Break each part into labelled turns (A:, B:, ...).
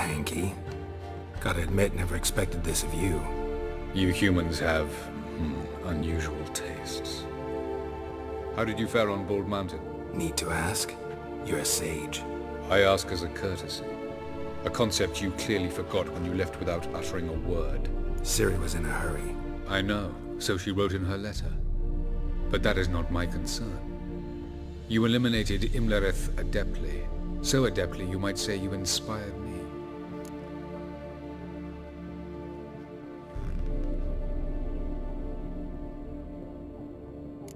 A: hanky. Gotta admit, never expected this of you.
B: You humans have, unusual tastes. How did you fare on Bald Mountain?
A: Need to ask? You're a sage.
B: I ask as a courtesy. A concept you clearly forgot when you left without uttering a word.
A: Ciri was in a hurry.
B: I know, so she wrote in her letter. But that is not my concern. You eliminated Imlerith adeptly. So adeptly you might say you inspired me.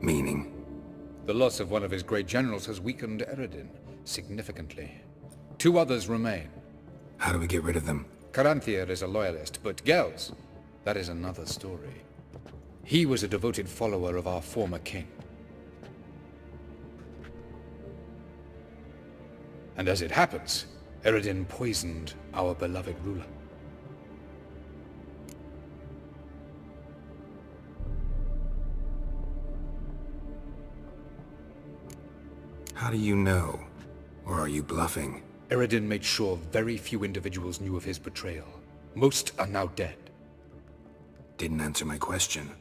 A: Meaning?
B: The loss of one of his great generals has weakened Eredin significantly. 2 others remain.
A: How do we get rid of them?
B: Caranthier is a loyalist, but Gels, that is another story. He was a devoted follower of our former king. And as it happens, Eredin poisoned our beloved ruler.
A: How do you know? Or are you bluffing?
B: Eredin made sure very few individuals knew of his betrayal. Most are now dead.
A: Didn't answer my question.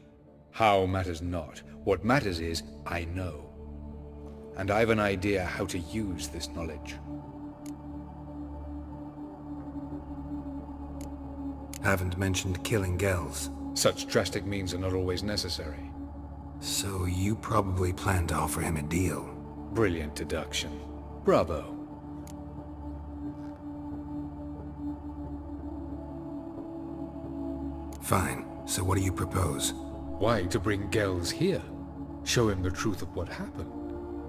B: How matters not. What matters is, I know. And I've an idea how to use this knowledge.
A: Haven't mentioned killing Gels.
B: Such drastic means are not always necessary.
A: So you probably plan to offer him a deal.
B: Brilliant deduction. Bravo.
A: Fine. So what do you propose?
B: Why, to bring Gels here. Show him the truth of what happened.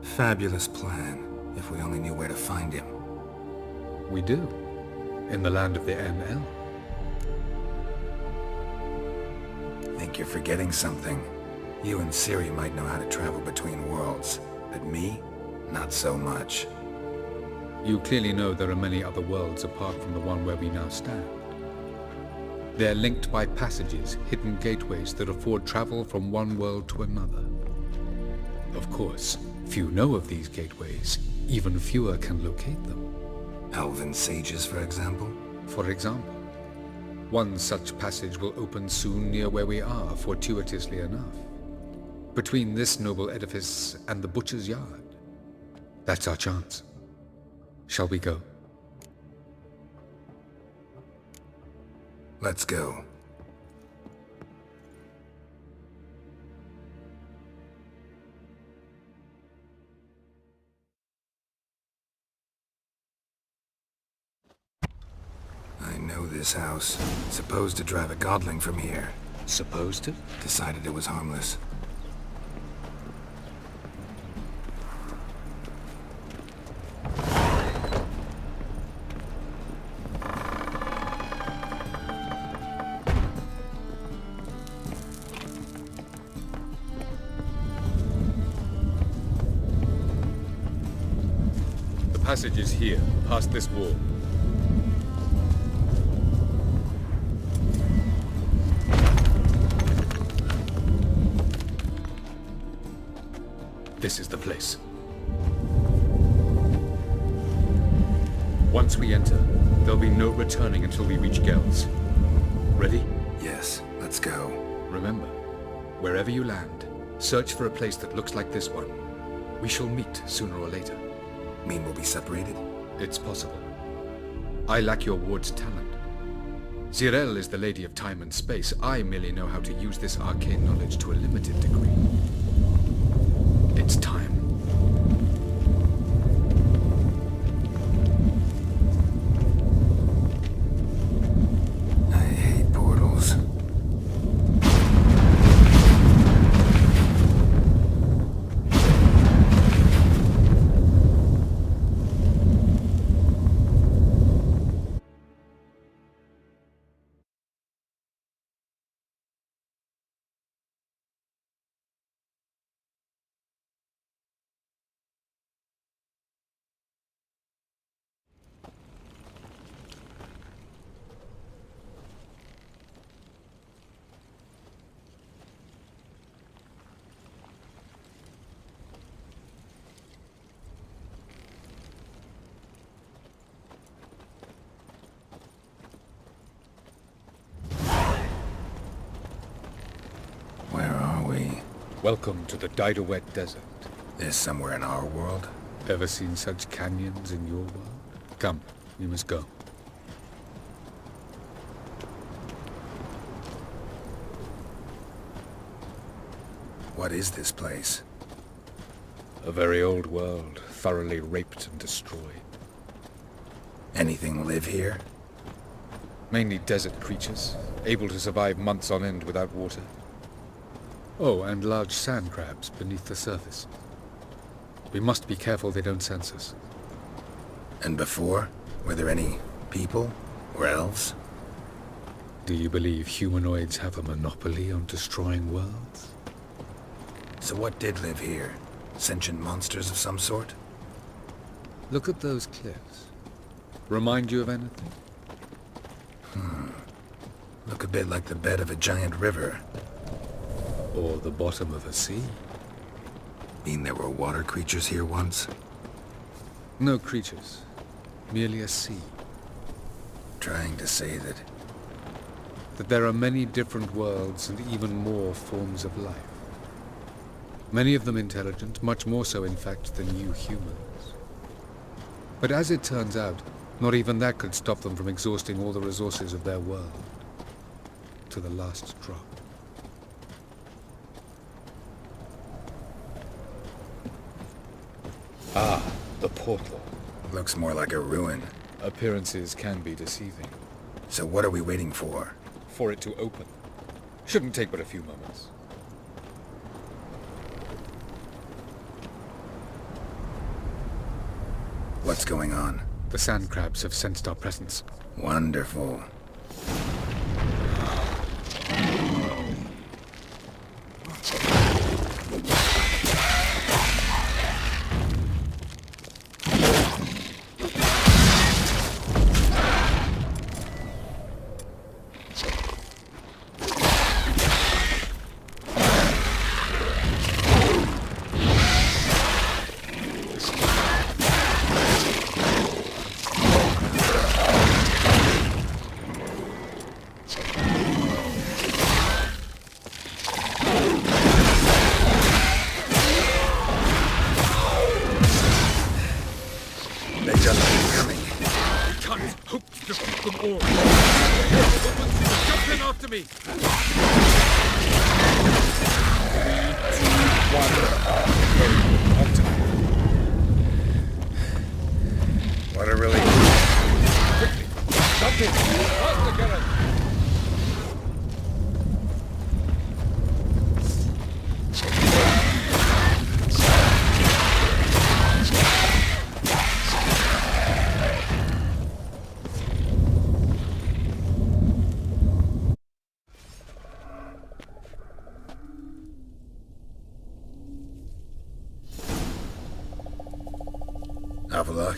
A: Fabulous plan, if we only knew where to find him.
B: We do. In the land of the NL.
A: Think you're forgetting something. You and Ciri might know how to travel between worlds, but me? Not so much.
B: You clearly know there are many other worlds apart from the one where we now stand. They're linked by passages, hidden gateways that afford travel from one world to another. Of course, few know of these gateways. Even fewer can locate them.
A: Elven sages, for example?
B: For example. One such passage will open soon near where we are, fortuitously enough. Between this noble edifice and the butcher's yard. That's our chance. Shall we go?
A: Let's go. I know this house. Supposed to drive a godling from here.
B: Supposed to?
A: Decided it was harmless.
B: The passage is here, past this wall. This is the place. Once we enter, there'll be no returning until we reach Gels. Ready?
A: Yes, let's go.
B: Remember, wherever you land, search for a place that looks like this one. We shall meet sooner or later.
A: Mean we'll be separated?
B: It's possible. I lack your ward's talent. Zirel is the lady of time and space. I merely know how to use this arcane knowledge to a limited degree. It's time. Welcome to the Dyed-a-Wet Desert.
A: This somewhere in our world?
B: Ever seen such canyons in your world? Come, we must go.
A: What is this place?
B: A very old world, thoroughly raped and destroyed.
A: Anything live here?
B: Mainly desert creatures, able to survive months on end without water. Oh, and large sand crabs beneath the surface. We must be careful they don't sense us.
A: And before? Were there any people? Or elves?
B: Do you believe humanoids have a monopoly on destroying worlds?
A: So what did live here? Sentient monsters of some sort?
B: Look at those cliffs. Remind you of anything?
A: Look a bit like the bed of a giant river.
B: Or the bottom of a sea?
A: Mean there were water creatures here once?
B: No creatures. Merely a sea.
A: Trying to say
B: That there are many different worlds and even more forms of life. Many of them intelligent, much more so in fact than you humans. But as it turns out, not even that could stop them from exhausting all the resources of their world. To the last drop. Ah, the portal.
A: looks more like a ruin.
B: Appearances can be deceiving.
A: So what are we waiting for?
B: For it to open. Shouldn't take but a few moments.
A: What's going on?
B: The sand crabs have sensed our presence.
A: Wonderful. Alpha.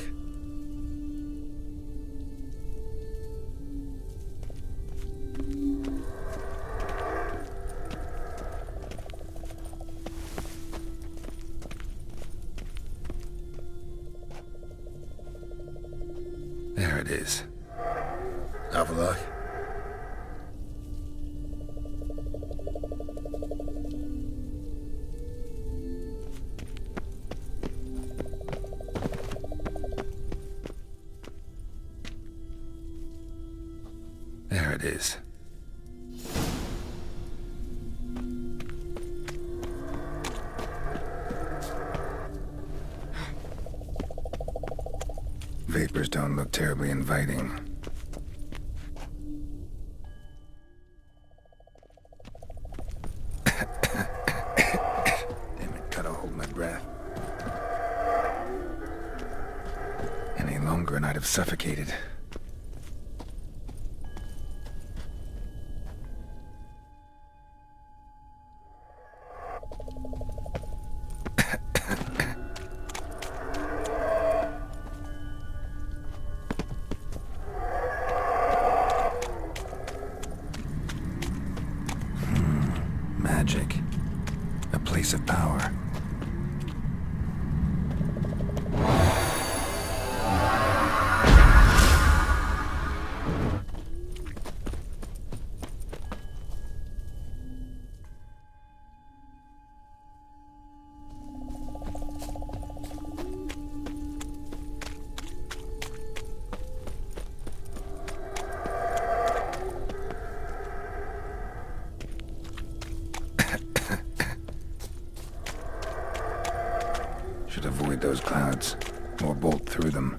A: There it is. Alpha. There it is. Vapors don't look terribly inviting. Damn it, gotta hold my breath. Any longer and I'd have suffocated. Magic. A place of power. those clouds, or bolt through them.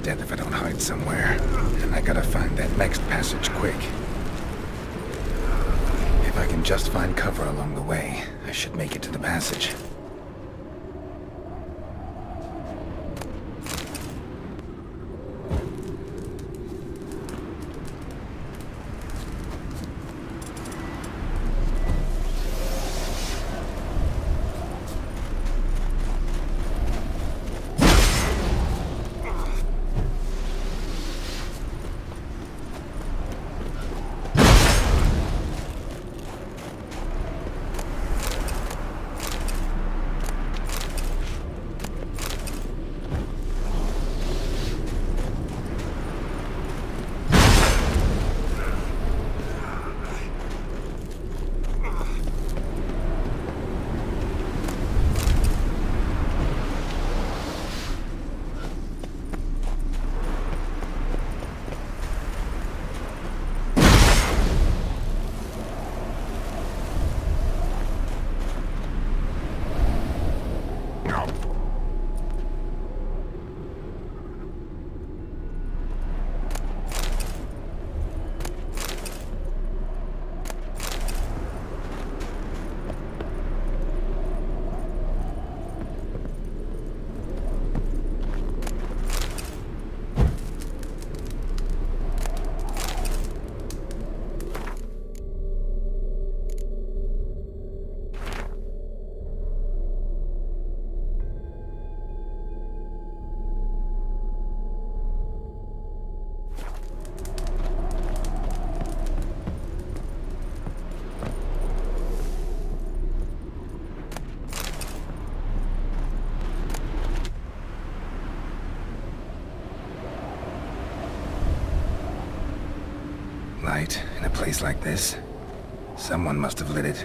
A: dead if I don't hide somewhere. And I gotta find that next passage quick. If I can just find cover along the way, I should make it to the passage. Light in a place like this? Someone must have lit it.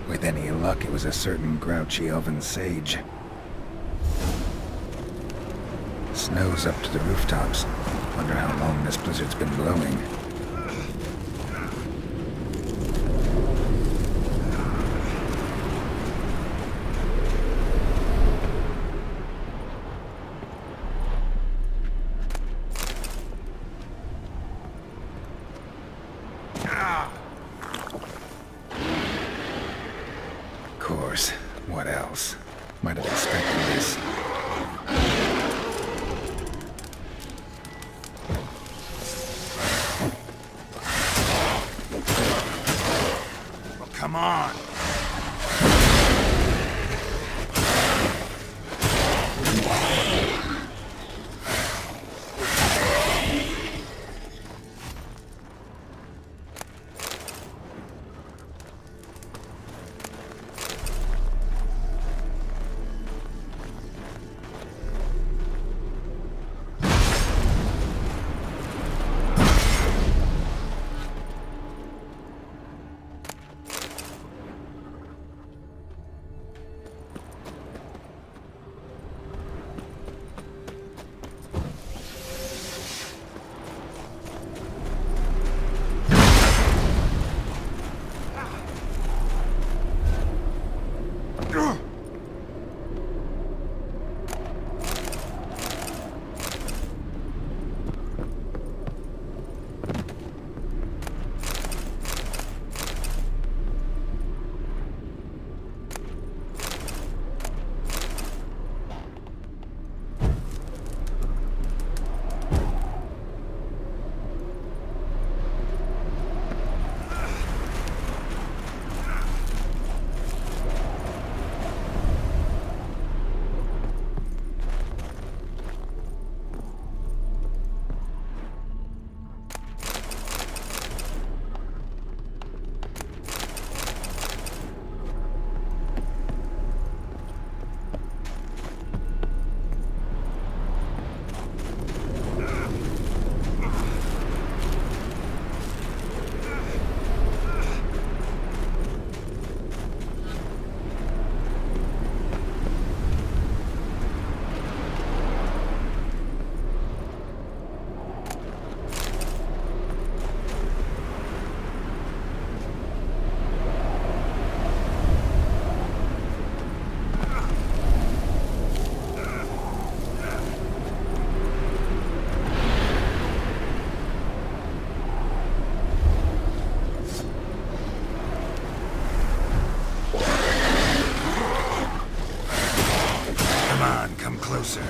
A: With any luck, it was a certain grouchy elven sage. Snow's up to the rooftops. Wonder how long this blizzard's been blowing. Of course. What else? Might have expected this. Well, come on! closer.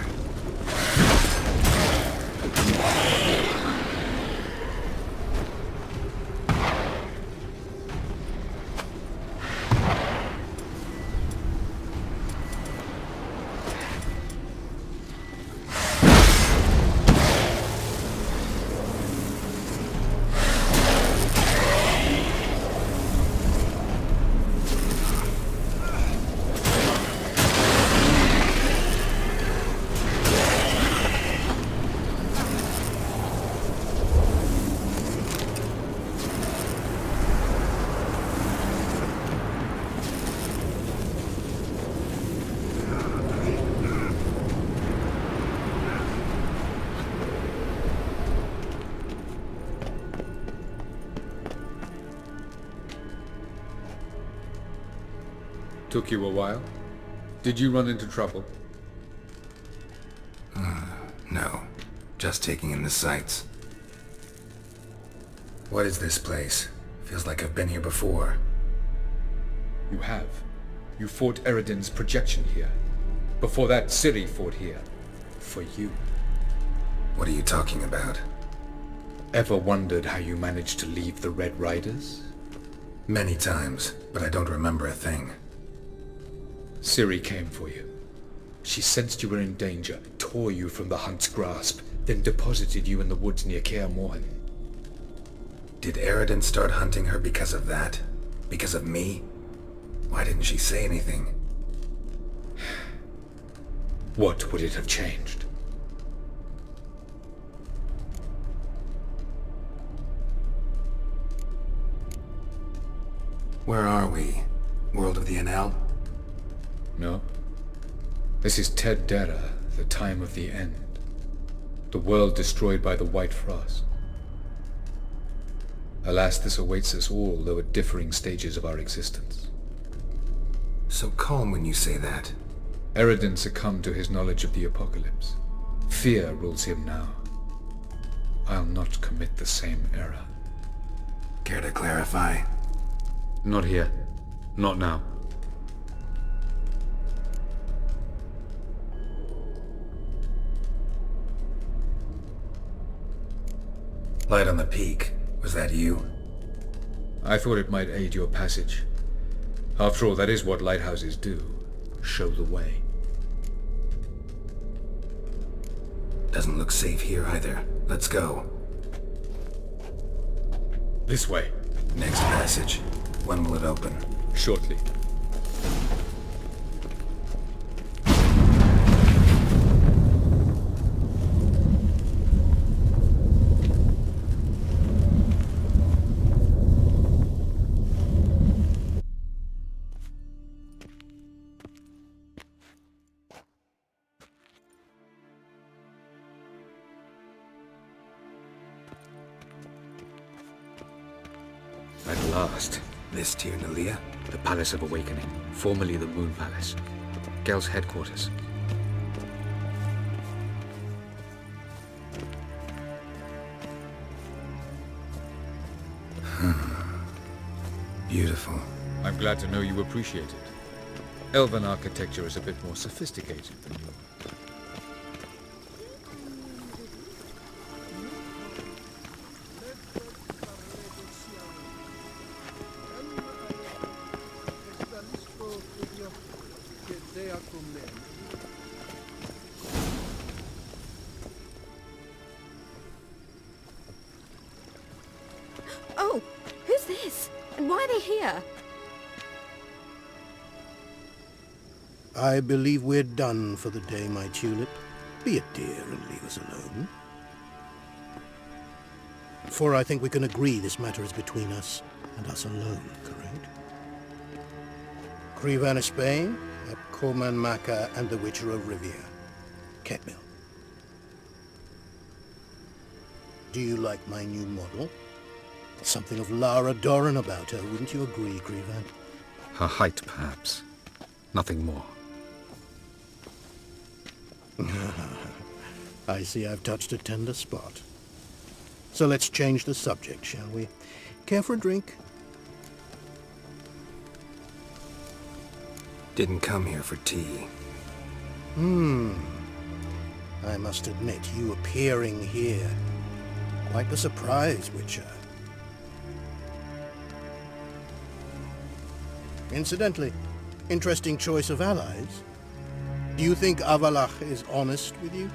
B: Took you a while? Did you run into trouble?
A: No. Just taking in the sights. What is this place? Feels like I've been here before.
B: You have. You fought Eredin's projection here. Before that, Ciri fought here. For you.
A: What are you talking about?
B: Ever wondered how you managed to leave the Red Riders?
A: Many times, but I don't remember a thing.
B: Ciri came for you. She sensed you were in danger, tore you from the Hunt's grasp, then deposited you in the woods near Kaer Morhen.
A: Did Eredin start hunting her because of that? Because of me? Why didn't she say anything?
B: What would it have changed?
A: Where are we? World of the Enel?
B: No. This is Ted Dara, the time of the end. The world destroyed by the White Frost. Alas, this awaits us all, though at differing stages of our existence.
A: So calm when you say that.
B: Eredin succumbed to his knowledge of the apocalypse. Fear rules him now. I'll not commit the same error.
A: Care to clarify?
B: Not here. Not now.
A: Light on the peak. Was that you?
B: I thought it might aid your passage. After all, that is what lighthouses do. Show the way.
A: Doesn't look safe here either. Let's go.
B: This way.
A: Next passage. When will it open?
B: Shortly. At last.
A: This Tyr Nalia?
B: The Palace of Awakening, formerly the Moon Palace. Gel's headquarters.
A: Beautiful.
B: I'm glad to know you appreciate it. Elven architecture is a bit more sophisticated than yours.
C: Oh, who's this? And why are they here?
D: I believe we're done for the day, my tulip. Be a dear and leave us alone. For I think we can agree this matter is between us and us alone, correct? Crevan of Spain, Corman Maca, and the Witcher of Rivia. Ketmil. Do you like my new model? Something of Lara Doran about her, wouldn't you agree, Crevan?
B: Her height, perhaps. Nothing more.
D: I see I've touched a tender spot. So let's change the subject, shall we? Care for a drink?
A: Didn't come here for tea.
D: must admit, you appearing here. Quite the surprise, Witcher. Incidentally, interesting choice of allies. Do you think Avalach is honest with you?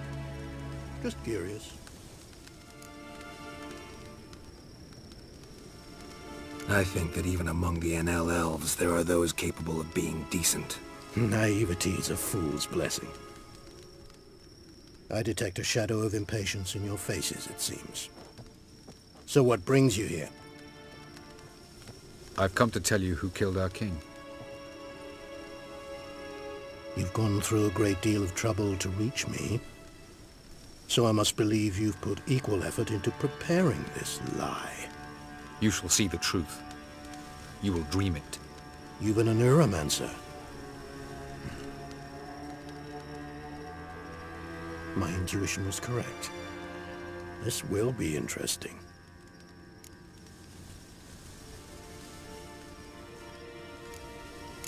D: Just curious.
A: I think that even among the NL elves, there are those capable of being decent.
D: Naivety is a fool's blessing. I detect a shadow of impatience in your faces, it seems. So what brings you here?
B: I've come to tell you who killed our king.
D: You've gone through a great deal of trouble to reach me. So I must believe you've put equal effort into preparing this lie.
B: You shall see the truth. You will dream it.
D: You've been a neuromancer. My intuition was correct. This will be interesting.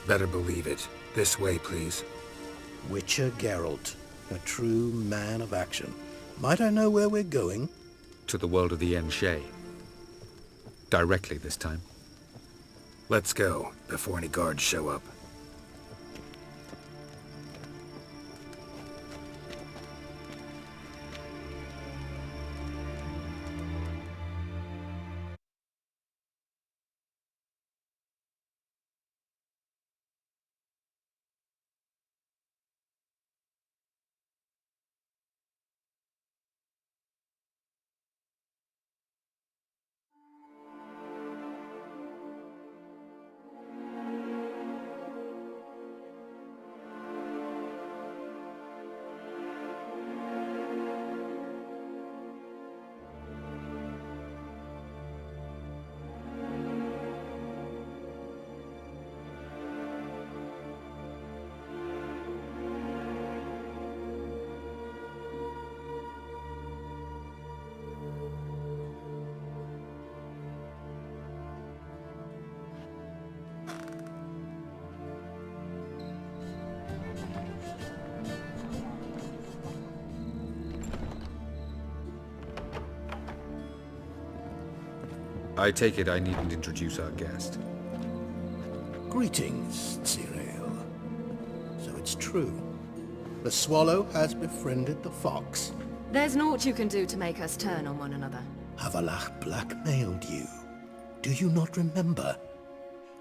A: Better believe it. This way, please.
D: Witcher Geralt, a true man of action. Might I know where we're going?
B: To the world of the Enshe. Directly this time.
A: Let's go, before any guards show up.
B: I take it I needn't introduce our guest.
D: Greetings, Cyril. So it's true. The swallow has befriended the fox.
C: There's naught you can do to make us turn on one another.
D: Avalach blackmailed you. Do you not remember?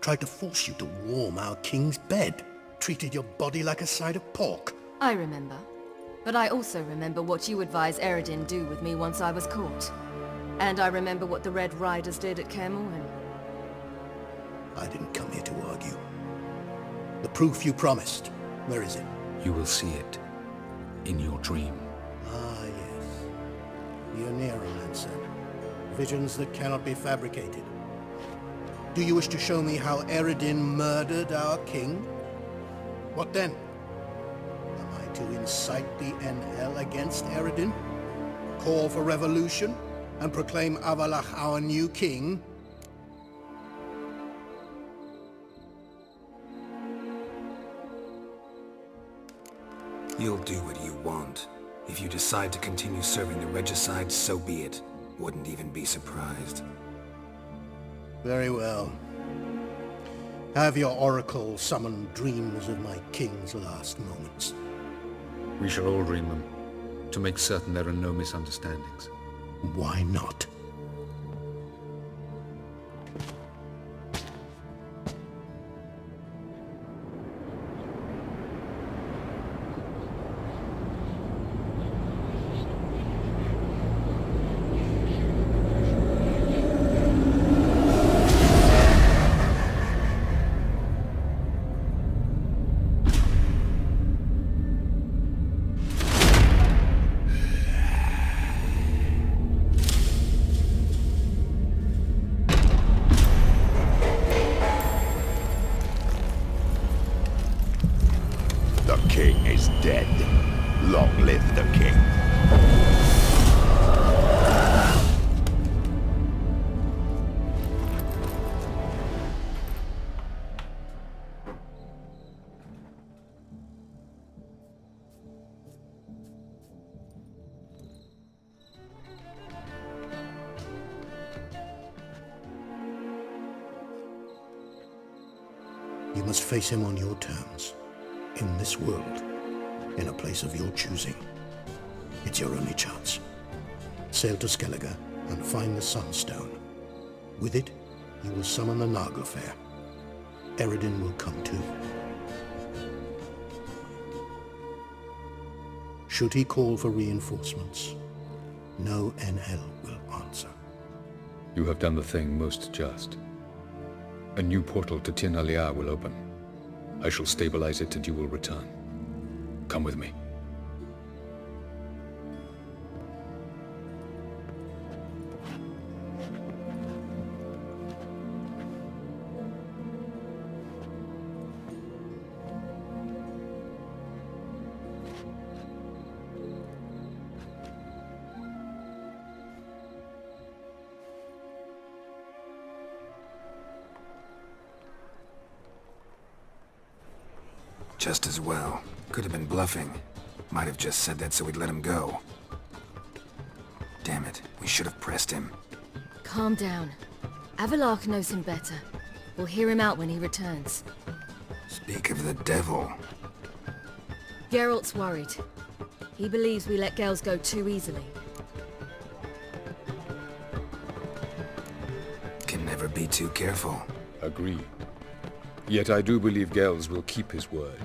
D: Tried to force you to warm our king's bed. Treated your body like a side of pork.
C: I remember. But I also remember what you advised Eredin do with me once I was caught. And I remember what the Red Riders did at Kaer Morhen.
D: I didn't come here to argue. The proof you promised, where is it?
B: You will see it in your dream.
D: Ah, yes. The Neuromancer. Visions that cannot be fabricated. Do you wish to show me how Eredin murdered our king? What then? Am I to incite the NL against Eredin? Call for revolution? And proclaim Avalach our new king?
A: You'll do what you want. If you decide to continue serving the regicide, so be it. Wouldn't even be surprised.
D: Very well. Have your oracle summon dreams of my king's last moments.
B: We shall all dream them, to make certain there are no misunderstandings.
D: Why not? You must face him on your terms. In this world. In a place of your choosing. It's your only chance. Sail to Skellige and find the Sunstone. With it, you will summon the Naga Fair. Eredin will come too. Should he call for reinforcements, no NL will answer.
B: You have done the thing most just. A new portal to Tir Nalia will open. I shall stabilize it and you will return. Come with me.
A: Just as well. Could have been bluffing. Might have just said that so we'd let him go. Damn it, we should have pressed him.
C: Calm down. Avalark knows him better. We'll hear him out when he returns.
A: Speak of the devil.
C: Geralt's worried. He believes we let girls go too easily.
A: Can never be too careful.
B: Agreed. Yet I do believe Gels will keep his word.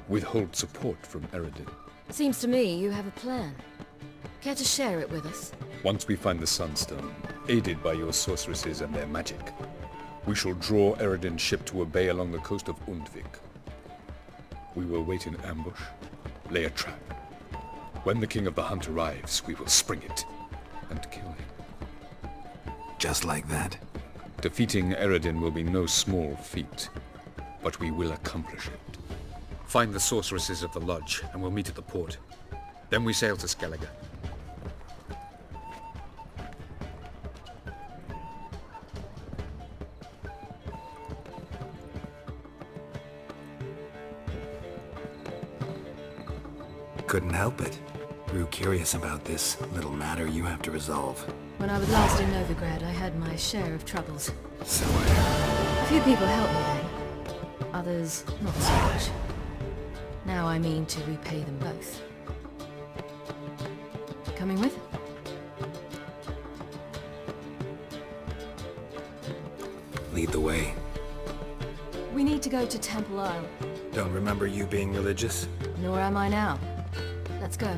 B: Withhold support from Eredin.
C: Seems to me you have a plan. Care to share it with us?
B: Once we find the Sunstone, aided by your sorceresses and their magic, we shall draw Eredin's ship to a bay along the coast of Undvik. We will wait in ambush, lay a trap. When the King of the Hunt arrives, we will spring it and kill him.
A: Just like that.
B: Defeating Eredin will be no small feat, but we will accomplish it. Find the sorceresses of the lodge, and we'll meet at the port. Then we sail to Skellige.
A: Couldn't help it. Grew curious about this little matter you have to resolve.
C: When I was last in Novigrad, I had my share of troubles.
A: So I...
C: A few people helped me then. Others, not so much. Now I mean to repay them both. Coming with?
A: Lead the way.
C: We need to go to Temple Isle.
A: Don't remember you being religious?
C: Nor am I now. Let's go.